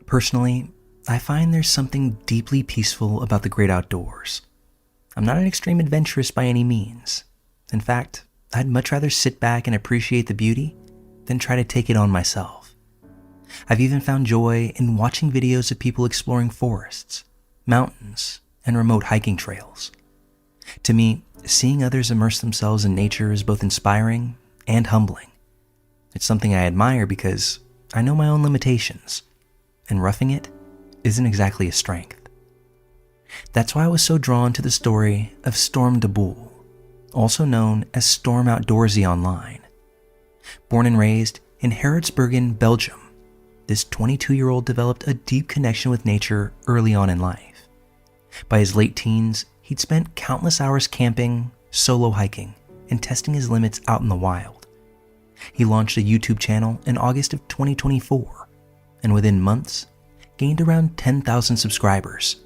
Personally, I find there's something deeply peaceful about the great outdoors. I'm not an extreme adventurist by any means. In fact, I'd much rather sit back and appreciate the beauty than try to take it on myself. I've even found joy in watching videos of people exploring forests, mountains, and remote hiking trails. To me, seeing others immerse themselves in nature is both inspiring and humbling. It's something I admire because I know my own limitations, and roughing it isn't exactly a strength. That's why I was so drawn to the story of Storm de Boel, also known as Storm Outdoorsy online. Born and raised in Harrodsbergen, Belgium, this 22-year-old developed a deep connection with nature early on in life. By his late teens, he'd spent countless hours camping, solo hiking, and testing his limits out in the wild. He launched a YouTube channel in August of 2024, and within months, gained around 10,000 subscribers,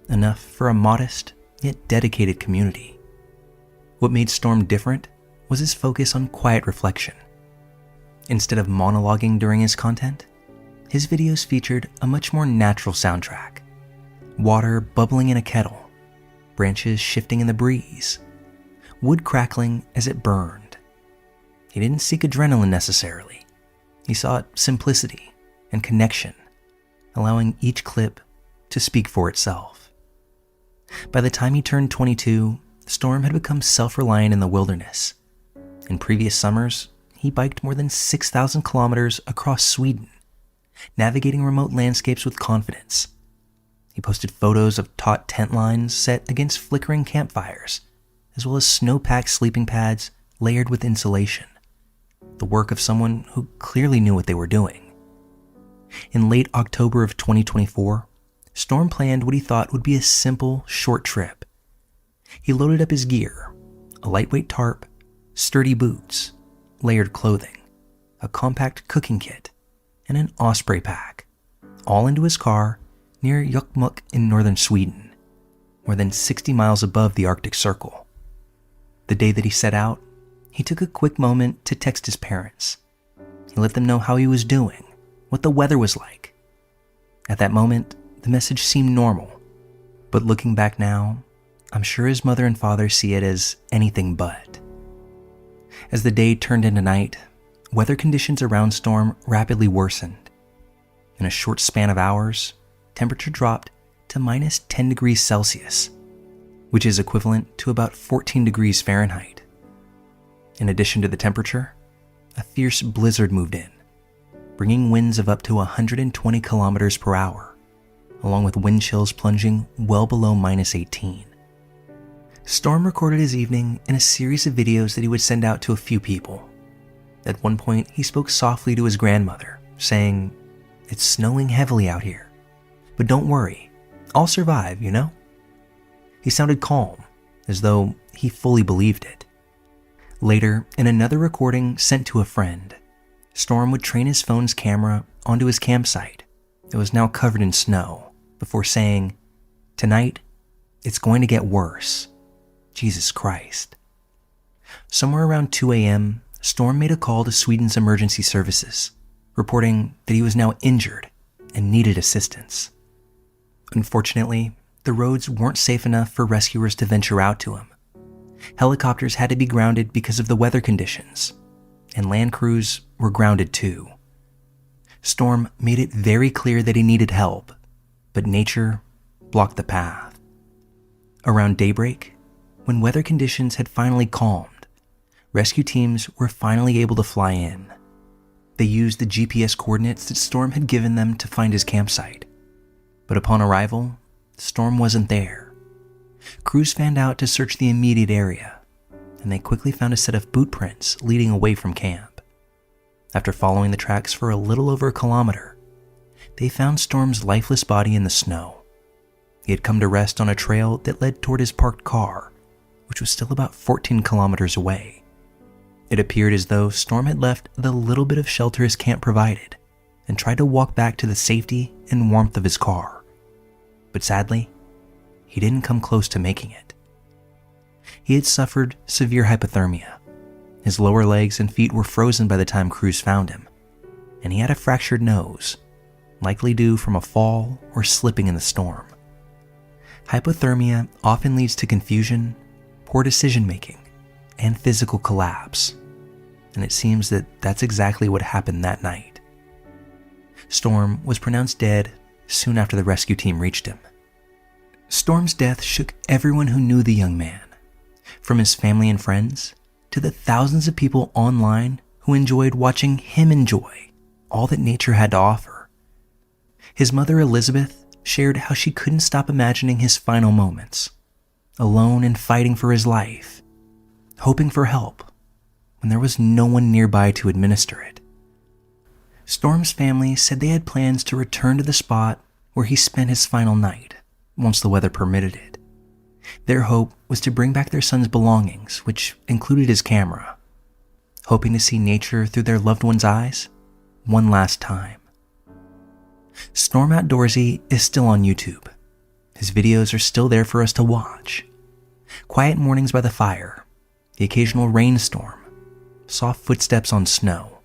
enough for a modest yet dedicated community. What made Storm different was his focus on quiet reflection. Instead of monologuing during his content, his videos featured a much more natural soundtrack. Water bubbling in a kettle, branches shifting in the breeze, wood crackling as it burned. He didn't seek adrenaline necessarily. He sought simplicity and connection, allowing each clip to speak for itself. By the time he turned 22, Storm had become self-reliant in the wilderness. In previous summers, he biked more than 6,000 kilometers across Sweden, navigating remote landscapes with confidence. He posted photos of taut tent lines set against flickering campfires, as well as snow-packed sleeping pads layered with insulation, the work of someone who clearly knew what they were doing. In late October of 2024, Storm planned what he thought would be a simple, short trip. He loaded up his gear, a lightweight tarp, sturdy boots, layered clothing, a compact cooking kit, and an osprey pack, all into his car near Jokkmokk in northern Sweden, more than 60 miles above the Arctic Circle. The day that he set out, he took a quick moment to text his parents. He let them know how he was doing, what the weather was like. At that moment, the message seemed normal, but looking back now, I'm sure his mother and father see it as anything but. As the day turned into night, weather conditions around Storm rapidly worsened. In a short span of hours, temperature dropped to minus 10 degrees Celsius, which is equivalent to about 14 degrees Fahrenheit. In addition to the temperature, a fierce blizzard moved in, bringing winds of up to 120 kilometers per hour, along with wind chills plunging well below minus 18. Storm recorded his evening in a series of videos that he would send out to a few people. At one point, he spoke softly to his grandmother, saying, "It's snowing heavily out here, but don't worry, I'll survive, you know?" He sounded calm, as though he fully believed it. Later, in another recording sent to a friend, Storm would train his phone's camera onto his campsite that was now covered in snow before saying, "Tonight, it's going to get worse. Jesus Christ." Somewhere around 2 a.m., Storm made a call to Sweden's emergency services, reporting that he was now injured and needed assistance. Unfortunately, the roads weren't safe enough for rescuers to venture out to him. Helicopters had to be grounded because of the weather conditions, and land crews were grounded too. Storm made it very clear that he needed help, but nature blocked the path. Around daybreak, when weather conditions had finally calmed, rescue teams were finally able to fly in. They used the GPS coordinates that Storm had given them to find his campsite. But upon arrival, Storm wasn't there. Crews fanned out to search the immediate area, and they quickly found a set of boot prints leading away from camp. After following the tracks for a little over a kilometer, they found Storm's lifeless body in the snow. He had come to rest on a trail that led toward his parked car, which was still about 14 kilometers away. It appeared as though Storm had left the little bit of shelter his camp provided and tried to walk back to the safety and warmth of his car. But sadly, he didn't come close to making it. He had suffered severe hypothermia. His lower legs and feet were frozen by the time crews found him, and he had a fractured nose, likely due from a fall or slipping in the storm. Hypothermia often leads to confusion, poor decision-making, and physical collapse, and it seems that that's exactly what happened that night. Storm was pronounced dead soon after the rescue team reached him. Storm's death shook everyone who knew the young man, from his family and friends to the thousands of people online who enjoyed watching him enjoy all that nature had to offer. His mother, Elizabeth, shared how she couldn't stop imagining his final moments, alone and fighting for his life, hoping for help when there was no one nearby to administer it. Storm's family said they had plans to return to the spot where he spent his final night, once the weather permitted it. Their hope was to bring back their son's belongings, which included his camera, hoping to see nature through their loved one's eyes one last time. Storm Outdoorsy is still on YouTube. His videos are still there for us to watch. Quiet mornings by the fire, the occasional rainstorm, soft footsteps on snow.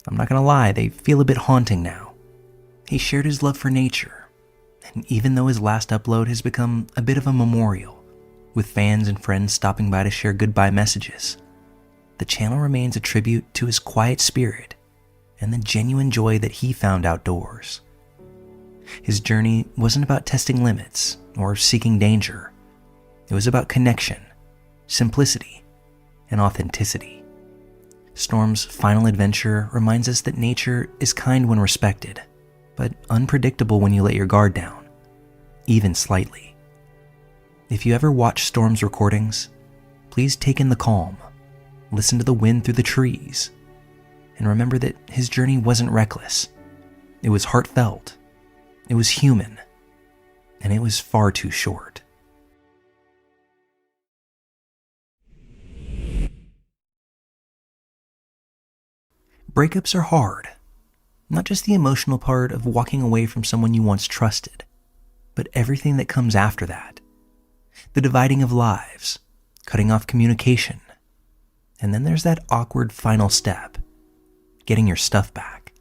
I'm not gonna lie, they feel a bit haunting now. He shared his love for nature, and even though his last upload has become a bit of a memorial, with fans and friends stopping by to share goodbye messages, the channel remains a tribute to his quiet spirit and the genuine joy that he found outdoors. His journey wasn't about testing limits or seeking danger. It was about connection, simplicity, and authenticity. Storm's final adventure reminds us that nature is kind when respected, but unpredictable when you let your guard down, even slightly. If you ever watch Storm's recordings, please take in the calm, listen to the wind through the trees, and remember that his journey wasn't reckless. It was heartfelt, it was human, and it was far too short. Breakups are hard. Not just the emotional part of walking away from someone you once trusted, but everything that comes after that. The dividing of lives, cutting off communication, and then there's that awkward final step, getting your stuff back.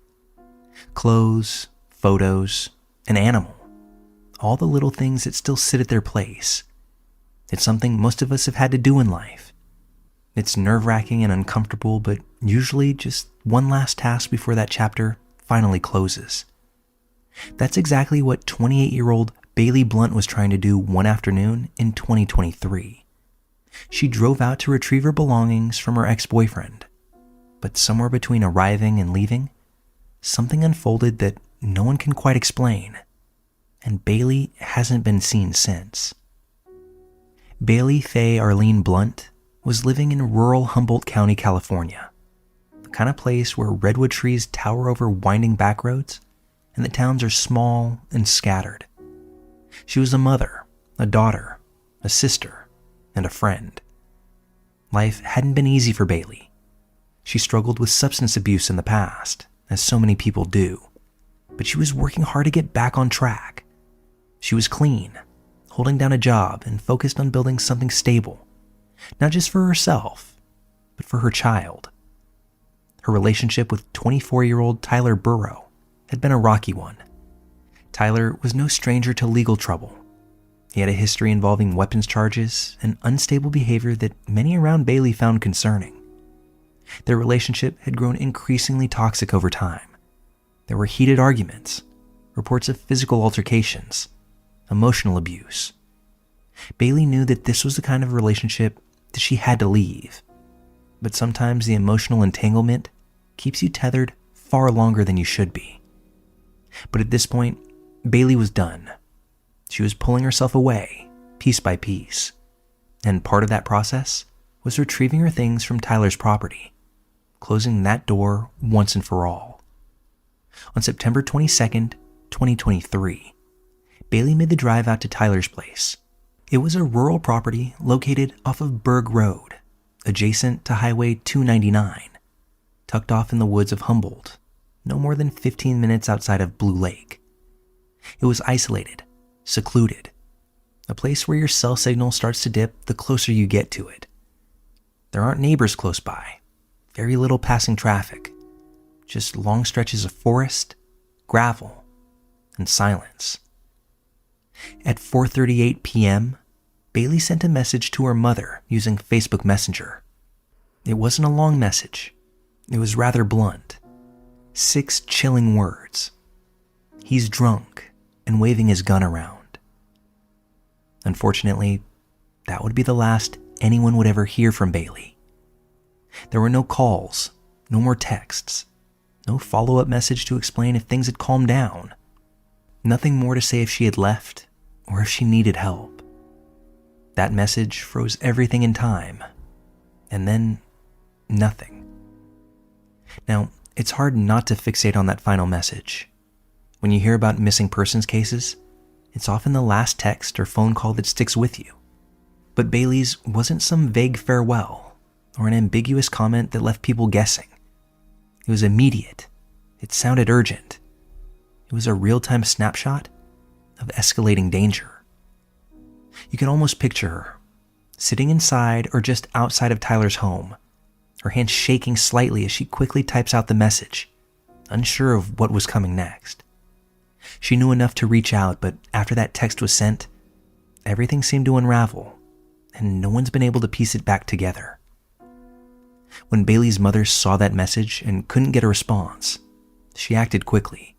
Clothes, photos, an animal, all the little things that still sit at their place. It's something most of us have had to do in life. It's nerve-wracking and uncomfortable, but usually just one last task before that chapter finally closes. That's exactly what 28-year-old Bailey Blunt was trying to do one afternoon in 2023. She drove out to retrieve her belongings from her ex-boyfriend, but somewhere between arriving and leaving, something unfolded that no one can quite explain, and Bailey hasn't been seen since. Bailey Faye Arlene Blunt was living in rural Humboldt County, California, the kind of place where redwood trees tower over winding back roads and the towns are small and scattered. She was a mother, a daughter, a sister, and a friend. Life hadn't been easy for Bailey. She struggled with substance abuse in the past, as so many people do, but she was working hard to get back on track. She was clean, holding down a job, and focused on building something stable, not just for herself, but for her child. Her relationship with 24-year-old Tyler Burrow had been a rocky one. Tyler was no stranger to legal trouble. He had a history involving weapons charges and unstable behavior that many around Bailey found concerning. Their relationship had grown increasingly toxic over time. There were heated arguments, reports of physical altercations, emotional abuse. Bailey knew that this was the kind of relationship that she had to leave, but sometimes the emotional entanglement keeps you tethered far longer than you should be. But at this point, Bailey was done. She was pulling herself away, piece by piece, and part of that process was retrieving her things from Tyler's property, closing that door once and for all. On September 22nd, 2023, Bailey made the drive out to Tyler's place. It was a rural property located off of Berg Road, adjacent to Highway 299, tucked off in the woods of Humboldt, no more than 15 minutes outside of Blue Lake. It was isolated, secluded, a place where your cell signal starts to dip the closer you get to it. There aren't neighbors close by, very little passing traffic, just long stretches of forest, gravel, and silence. At 4:38 p.m., Bailey sent a message to her mother using Facebook Messenger. It wasn't a long message. It was rather blunt. 6 chilling words. He's drunk and waving his gun around. Unfortunately, that would be the last anyone would ever hear from Bailey. There were no calls, no more texts, no follow-up message to explain if things had calmed down. Nothing more to say if she had left or if she needed help. That message froze everything in time, and then nothing. Now, it's hard not to fixate on that final message. When you hear about missing persons cases, it's often the last text or phone call that sticks with you. But Bailey's wasn't some vague farewell or an ambiguous comment that left people guessing. It was immediate. It sounded urgent. It was a real-time snapshot of escalating danger. You can almost picture her, sitting inside or just outside of Tyler's home, her hand shaking slightly as she quickly types out the message, unsure of what was coming next. She knew enough to reach out, but after that text was sent, everything seemed to unravel, and no one's been able to piece it back together. When Bailey's mother saw that message and couldn't get a response, she acted quickly.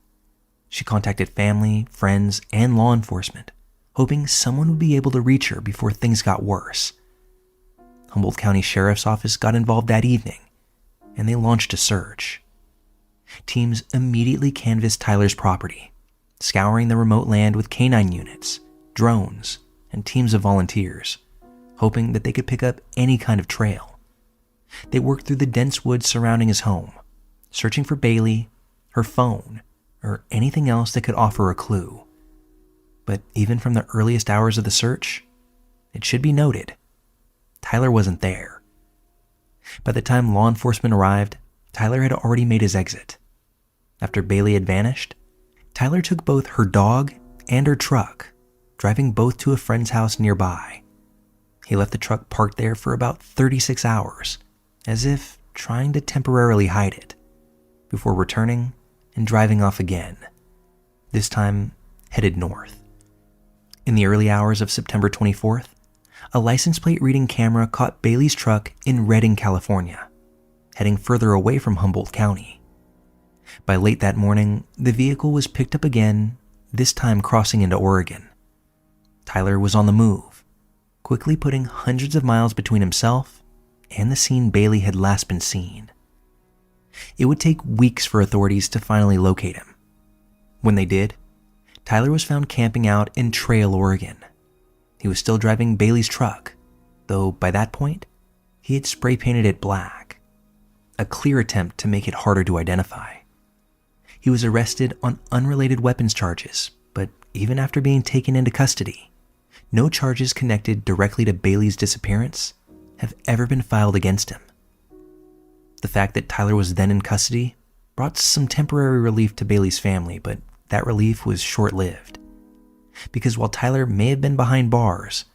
She contacted family, friends, and law enforcement, hoping someone would be able to reach her before things got worse. Humboldt County Sheriff's Office got involved that evening, and they launched a search. Teams immediately canvassed Tyler's property, scouring the remote land with canine units, drones, and teams of volunteers, hoping that they could pick up any kind of trail. They worked through the dense woods surrounding his home, searching for Bailey, her phone, or anything else that could offer a clue. But even from the earliest hours of the search, it should be noted, Tyler wasn't there. By the time law enforcement arrived, Tyler had already made his exit. After Bailey had vanished, Tyler took both her dog and her truck, driving both to a friend's house nearby. He left the truck parked there for about 36 hours, as if trying to temporarily hide it, before returning and driving off again, this time headed north. In the early hours of September 24th, a license plate reading camera caught Bailey's truck in Redding, California, heading further away from Humboldt County. By late that morning, the vehicle was picked up again, this time crossing into Oregon. Tyler was on the move, quickly putting hundreds of miles between himself and the scene Bailey had last been seen. It would take weeks for authorities to finally locate him. When they did, Tyler was found camping out in Trail, Oregon. He was still driving Bailey's truck, though by that point, he had spray painted it black, a clear attempt to make it harder to identify. He was arrested on unrelated weapons charges, but even after being taken into custody, no charges connected directly to Bailey's disappearance have ever been filed against him. The fact that Tyler was then in custody brought some temporary relief to Bailey's family, but that relief was short-lived. Because while Tyler may have been behind bars,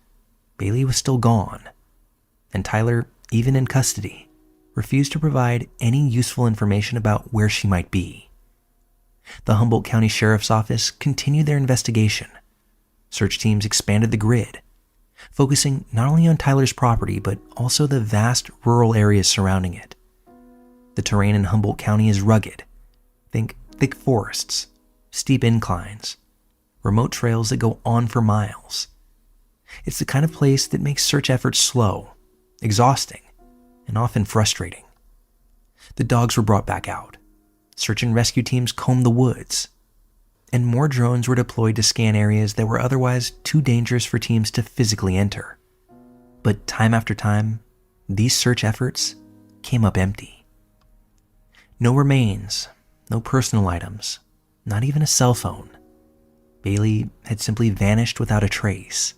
Bailey was still gone, and Tyler, even in custody, refused to provide any useful information about where she might be. The Humboldt County Sheriff's Office continued their investigation. Search teams expanded the grid, focusing not only on Tyler's property, but also the vast rural areas surrounding it. The terrain in Humboldt County is rugged. Think thick forests, steep inclines, remote trails that go on for miles. It's the kind of place that makes search efforts slow, exhausting, and often frustrating. The dogs were brought back out. Search and rescue teams combed the woods, and more drones were deployed to scan areas that were otherwise too dangerous for teams to physically enter. But time after time, these search efforts came up empty. No remains, no personal items, not even a cell phone. Bailey had simply vanished without a trace.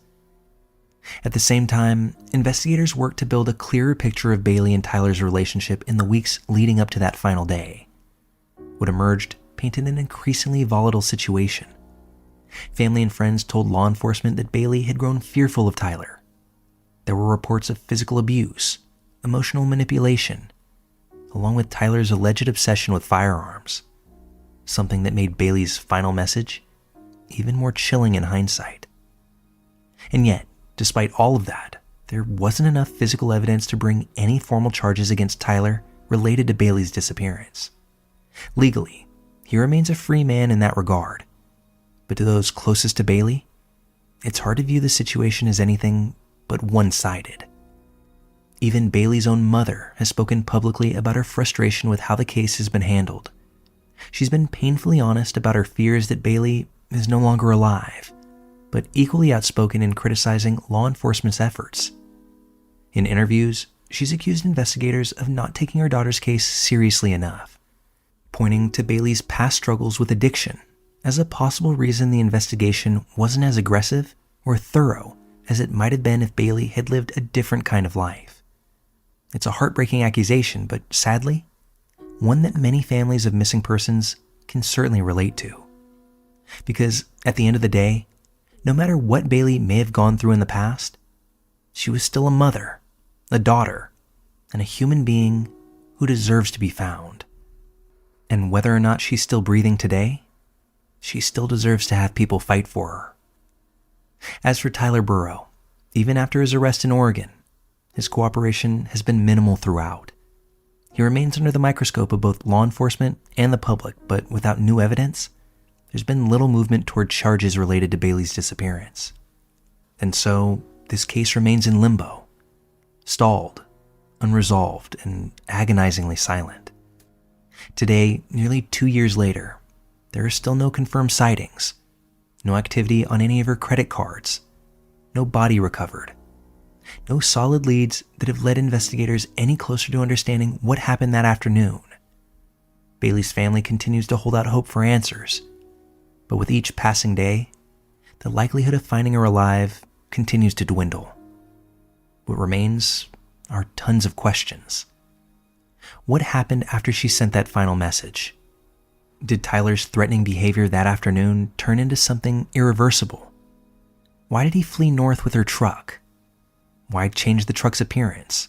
At the same time, investigators worked to build a clearer picture of Bailey and Tyler's relationship in the weeks leading up to that final day. What emerged painted an increasingly volatile situation. Family and friends told law enforcement that Bailey had grown fearful of Tyler. There were reports of physical abuse, emotional manipulation, along with Tyler's alleged obsession with firearms. something that made Bailey's final message even more chilling in hindsight. And yet, despite all of that, there wasn't enough physical evidence to bring any formal charges against Tyler related to Bailey's disappearance. Legally, he remains a free man in that regard. But to those closest to Bailey, it's hard to view the situation as anything but one-sided. Even Bailey's own mother has spoken publicly about her frustration with how the case has been handled. She's been painfully honest about her fears that Bailey is no longer alive, but equally outspoken in criticizing law enforcement's efforts. In interviews, she's accused investigators of not taking her daughter's case seriously enough, pointing to Bailey's past struggles with addiction as a possible reason the investigation wasn't as aggressive or thorough as it might have been if Bailey had lived a different kind of life. It's a heartbreaking accusation, but sadly, one that many families of missing persons can certainly relate to. Because at the end of the day, no matter what Bailey may have gone through in the past, she was still a mother, a daughter, and a human being who deserves to be found. And whether or not she's still breathing today, she still deserves to have people fight for her. As for Tyler Burrow, even after his arrest in Oregon, his cooperation has been minimal throughout. He remains under the microscope of both law enforcement and the public, but without new evidence, there's been little movement toward charges related to Bailey's disappearance. And so, this case remains in limbo, stalled, unresolved, and agonizingly silent. Today, nearly 2 years later, there are still no confirmed sightings, no activity on any of her credit cards, no body recovered, no solid leads that have led investigators any closer to understanding what happened that afternoon. Bailey's family continues to hold out hope for answers, but with each passing day, the likelihood of finding her alive continues to dwindle. What remains are tons of questions. What happened after she sent that final message? Did Tyler's threatening behavior that afternoon turn into something irreversible? Why did he flee north with her truck? Why change the truck's appearance?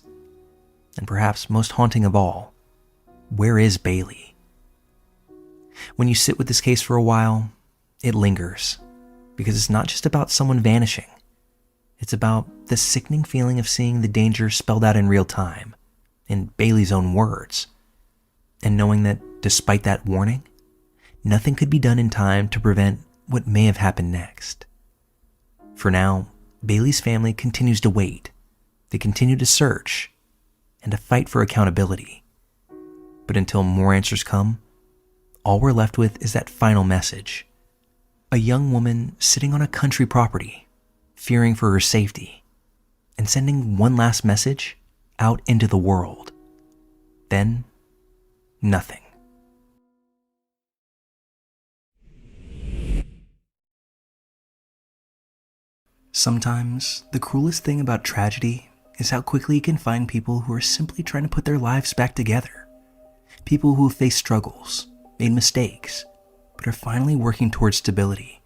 And perhaps most haunting of all, where is Bailey? When you sit with this case for a while, it lingers, because it's not just about someone vanishing. It's about the sickening feeling of seeing the danger spelled out in real time, in Bailey's own words, and knowing that despite that warning, nothing could be done in time to prevent what may have happened next. For now, Bailey's family continues to wait. They continue to search and to fight for accountability. But until more answers come, all we're left with is that final message. A young woman sitting on a country property, fearing for her safety, and sending one last message out into the world. Then, nothing. Sometimes, the cruelest thing about tragedy is how quickly it can find people who are simply trying to put their lives back together. People who have faced struggles, made mistakes, but are finally working towards stability.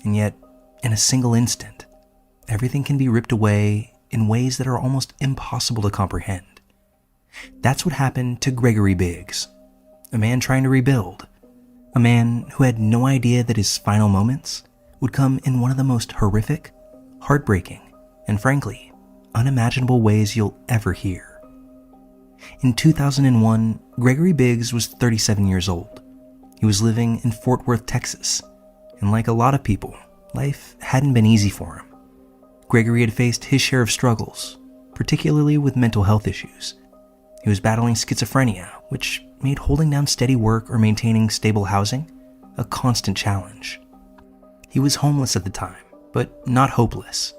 And yet, in a single instant, everything can be ripped away in ways that are almost impossible to comprehend. That's what happened to Gregory Biggs, a man trying to rebuild, a man who had no idea that his final moments would come in one of the most horrific, heartbreaking, and frankly, unimaginable ways you'll ever hear. In 2001, Gregory Biggs was 37 years old. He was living in Fort Worth, Texas, and like a lot of people, life hadn't been easy for him. Gregory had faced his share of struggles, particularly with mental health issues. He was battling schizophrenia, which made holding down steady work or maintaining stable housing a constant challenge. He was homeless at the time, but not hopeless.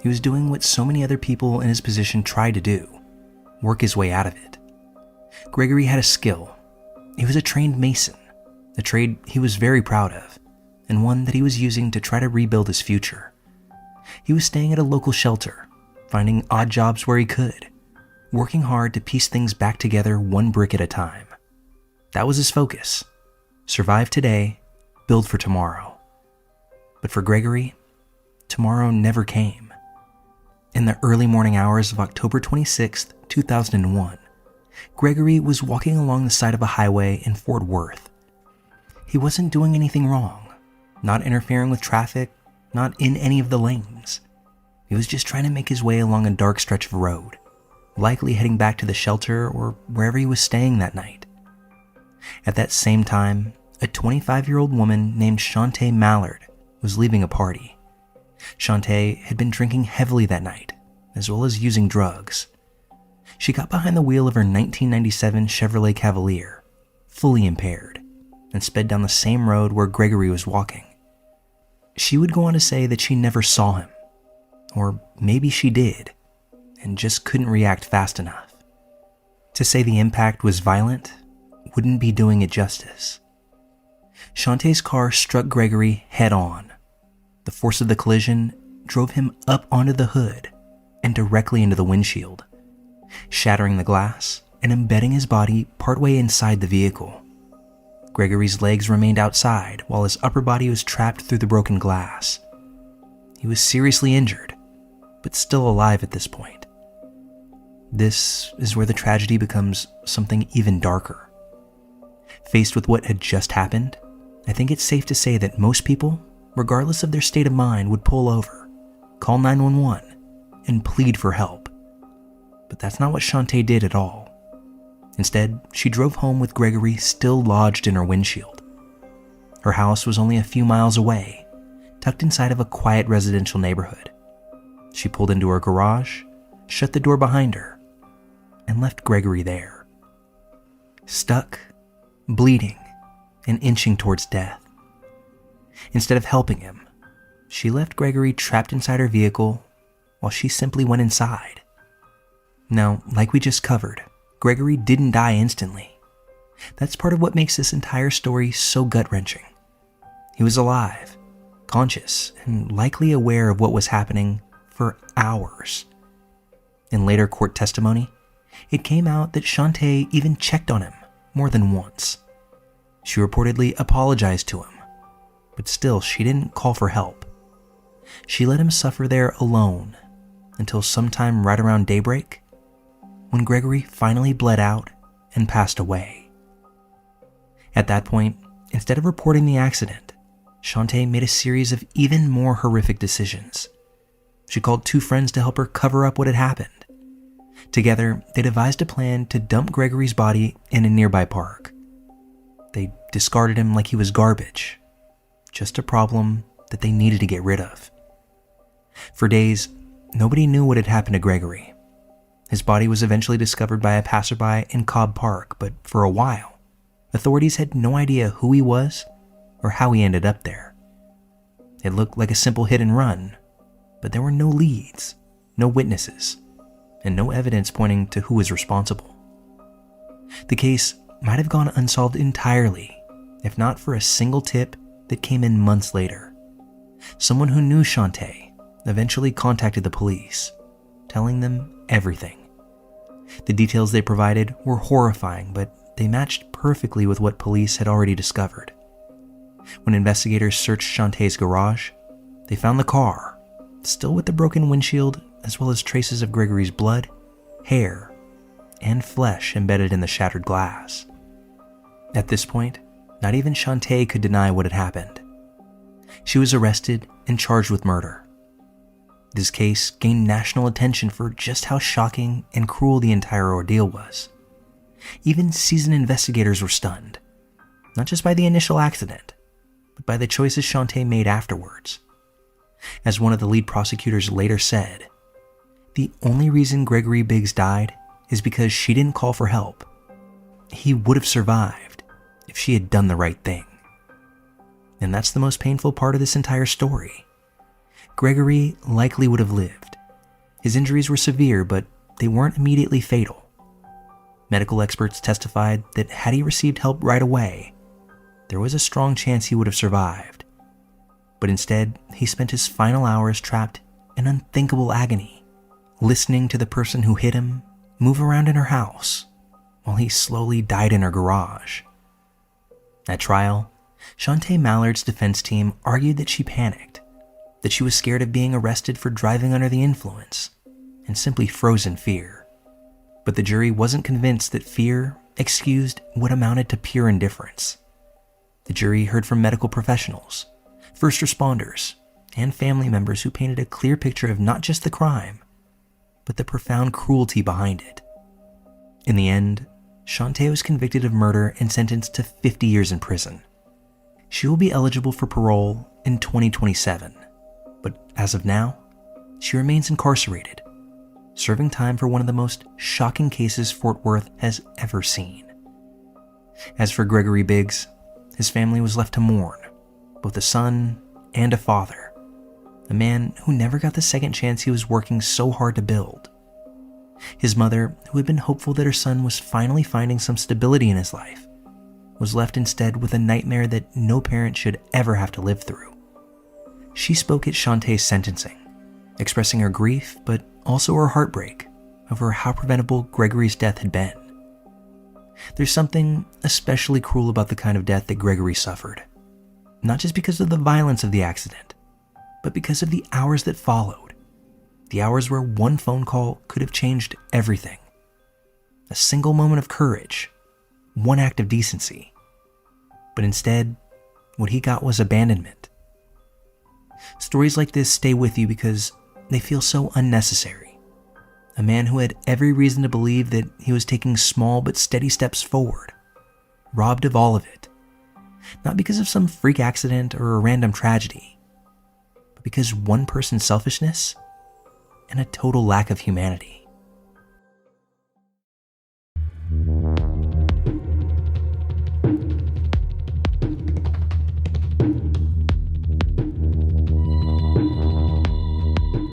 He was doing what so many other people in his position tried to do, work his way out of it. Gregory had a skill. He was a trained mason, a trade he was very proud of, and one that he was using to try to rebuild his future. He was staying at a local shelter, finding odd jobs where he could, working hard to piece things back together one brick at a time. That was his focus. Survive today, build for tomorrow. But for Gregory, tomorrow never came. In the early morning hours of October 26, 2001, Gregory was walking along the side of a highway in Fort Worth. He wasn't doing anything wrong, not interfering with traffic, not in any of the lanes. He was just trying to make his way along a dark stretch of road, likely heading back to the shelter or wherever he was staying that night. At that same time, a 25-year-old woman named Shantae Mallard was leaving a party. Shantae had been drinking heavily that night, as well as using drugs. She got behind the wheel of her 1997 Chevrolet Cavalier, fully impaired, and sped down the same road where Gregory was walking. She would go on to say that she never saw him, or maybe she did, and just couldn't react fast enough. To say the impact was violent wouldn't be doing it justice. Shantae's car struck Gregory head on. The force of the collision drove him up onto the hood and directly into the windshield, shattering the glass and embedding his body partway inside the vehicle. Gregory's legs remained outside while his upper body was trapped through the broken glass. He was seriously injured, but still alive at this point. This is where the tragedy becomes something even darker. Faced with what had just happened, I think it's safe to say that most people, regardless of their state of mind, would pull over, call 911, and plead for help. But that's not what Shantae did at all. Instead, she drove home with Gregory still lodged in her windshield. Her house was only a few miles away, tucked inside of a quiet residential neighborhood. She pulled into her garage, shut the door behind her, and left Gregory there. Stuck, bleeding, and inching towards death. Instead of helping him, she left Gregory trapped inside her vehicle while she simply went inside. Now, like we just covered, Gregory didn't die instantly. That's part of what makes this entire story so gut-wrenching. He was alive, conscious, and likely aware of what was happening for hours. In later court testimony, it came out that Shantae even checked on him more than once. She reportedly apologized to him, but still she didn't call for help. She let him suffer there alone until sometime right around daybreak, when Gregory finally bled out and passed away. At that point, instead of reporting the accident, Shantae made a series of even more horrific decisions. She called 2 friends to help her cover up what had happened. Together, they devised a plan to dump Gregory's body in a nearby park. They discarded him like he was garbage, just a problem that they needed to get rid of. For days, nobody knew what had happened to Gregory. His body was eventually discovered by a passerby in Cobb Park, but for a while, authorities had no idea who he was or how he ended up there. It looked like a simple hit and run, but there were no leads, no witnesses, and no evidence pointing to who was responsible. The case might have gone unsolved entirely, if not for a single tip that came in months later. Someone who knew Shantae eventually contacted the police, telling them everything. The details they provided were horrifying, but they matched perfectly with what police had already discovered. When investigators searched Shantae's garage, they found the car, still with the broken windshield, as well as traces of Gregory's blood, hair, and flesh embedded in the shattered glass. At this point, not even Shantae could deny what had happened. She was arrested and charged with murder. This case gained national attention for just how shocking and cruel the entire ordeal was. Even seasoned investigators were stunned, not just by the initial accident, but by the choices Shantae made afterwards. As one of the lead prosecutors later said, "The only reason Gregory Biggs died is because she didn't call for help. He would have survived if she had done the right thing." And that's the most painful part of this entire story. Gregory likely would have lived. His injuries were severe, but they weren't immediately fatal. Medical experts testified that had he received help right away, there was a strong chance he would have survived. But instead, he spent his final hours trapped in unthinkable agony, listening to the person who hit him move around in her house while he slowly died in her garage. At trial, Shantae Mallard's defense team argued that she panicked, that she was scared of being arrested for driving under the influence, and simply froze in fear. But the jury wasn't convinced that fear excused what amounted to pure indifference. The jury heard from medical professionals, first responders, and family members who painted a clear picture of not just the crime, but the profound cruelty behind it. In the end, Shantae was convicted of murder and sentenced to 50 years in prison. She will be eligible for parole in 2027, but as of now, she remains incarcerated, serving time for one of the most shocking cases Fort Worth has ever seen. As for Gregory Biggs, his family was left to mourn, both a son and a father, a man who never got the second chance he was working so hard to build. His mother, who had been hopeful that her son was finally finding some stability in his life, was left instead with a nightmare that no parent should ever have to live through. She spoke at Shantae's sentencing, expressing her grief but also her heartbreak over how preventable Gregory's death had been. There's something especially cruel about the kind of death that Gregory suffered, not just because of the violence of the accident, but because of the hours that followed, the hours where one phone call could have changed everything. A single moment of courage, one act of decency. But instead, what he got was abandonment. Stories like this stay with you because they feel so unnecessary. A man who had every reason to believe that he was taking small but steady steps forward, robbed of all of it. Not because of some freak accident or a random tragedy, but because one person's selfishness and a total lack of humanity.